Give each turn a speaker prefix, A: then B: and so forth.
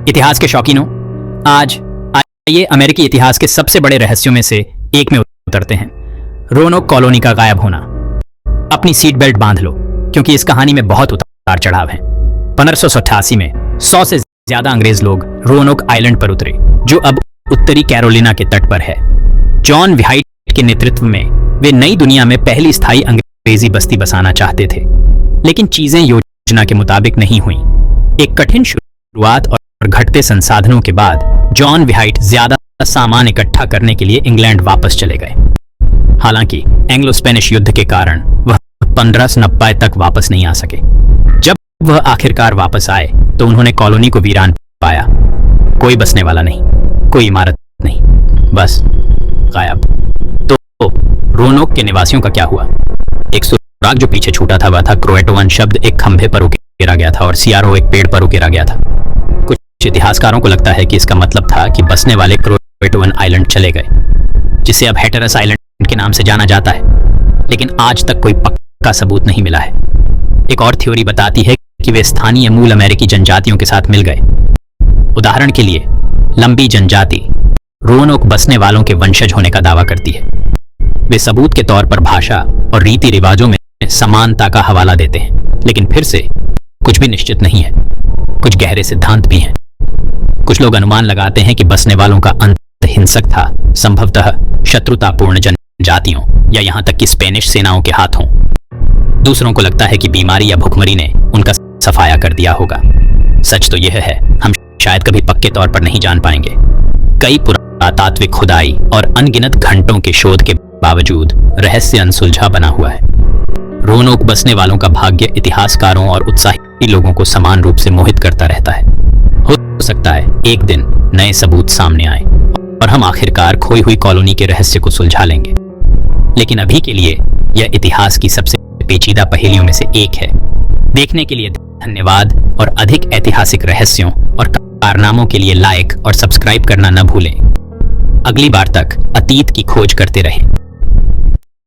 A: इतिहास के शौकीनों, आज आइए अमेरिकी इतिहास के सबसे बड़े रहस्यों में से एक में उतरते हैं। रोनोक कॉलोनी का गायब होना। अपनी सीट बेल्ट बांध लो, क्योंकि इस कहानी में बहुत उतार चढ़ाव है। 1588 में 100 से ज्यादा अंग्रेज लोग रोनोक आइलैंड पर उतरे, जो अब उत्तरी कैरोलिना के तट पर है। जॉन व्हाइट के नेतृत्व में वे नई दुनिया में पहली स्थायी अंग्रेजी बस्ती बसाना चाहते थे, लेकिन चीजें योजना के मुताबिक नहीं हुई। एक कठिन शुरुआत और घटते संसाधनों के बाद जॉन व्हाइट ज्यादा सामान इकट्ठा करने के लिए इंग्लैंड वापस चले गए। हालांकि एंग्लो स्पेनिश युद्ध के कारण वह 1590 तक वापस नहीं आ सके। जब वह आखिरकार वापस आए तो उन्होंने कॉलोनी को वीरान पाया। कोई बसने वाला नहीं, कोई इमारत नहीं, बस गायब। तो रोनोक के निवासियों का क्या हुआ? एक सुराग जो पीछे छूटा था वह था क्रोएटोवन शब्द एक खंभे पर उकेरा गया था और सियारो एक पेड़ पर उकेरा गया था। कुछ इतिहासकारों को लगता है कि इसका मतलब था कि बसने वाले क्रोएटोवन आइलैंड चले गए, जिसे अब हैटरस आइलैंड के नाम से जाना जाता है, लेकिन आज तक कोई पक्का सबूत नहीं मिला है। एक और थ्योरी बताती है कि वे स्थानीय मूल अमेरिकी जनजातियों के साथ मिल गए। उदाहरण के लिए लंबी जनजाति रोनोक बसने वालों के वंशज होने का दावा करती है। वे सबूत के तौर पर भाषा और रीति रिवाजों में समानता का हवाला देते हैं, लेकिन फिर से कुछ भी निश्चित नहीं है। कुछ गहरे सिद्धांत भी हैं। कुछ लोग अनुमान लगाते हैं कि बसने वालों का अंत हिंसक था, संभवतः शत्रुतापूर्ण जनजातियों या यहां तक कि स्पेनिश सेनाओं के हाथों। दूसरों को लगता है कि बीमारी या भुखमरी ने उनका सफाया कर दिया होगा। सच तो यह है, हम शायद कभी पक्के तौर पर नहीं जान पाएंगे। कई पुरातात्विक खुदाई और अनगिनत घंटों के शोध के बावजूद रहस्य अनसुलझा बना हुआ है। रोनोक बसने वालों का भाग्य इतिहासकारों और उत्साही लोगों को समान रूप से मोहित करता रहता है। हो सकता है एक दिन नए सबूत सामने आए और हम आखिरकार खोई हुई कॉलोनी के रहस्य को सुलझा लेंगे। लेकिन अभी के लिए यह इतिहास की सबसे पेचीदा पहेलियों में से एक है। देखने के लिए धन्यवाद और अधिक ऐतिहासिक रहस्यों और कारनामों के लिए लाइक और सब्सक्राइब करना न भूलें। अगली बार तक अतीत की खोज करते रहें।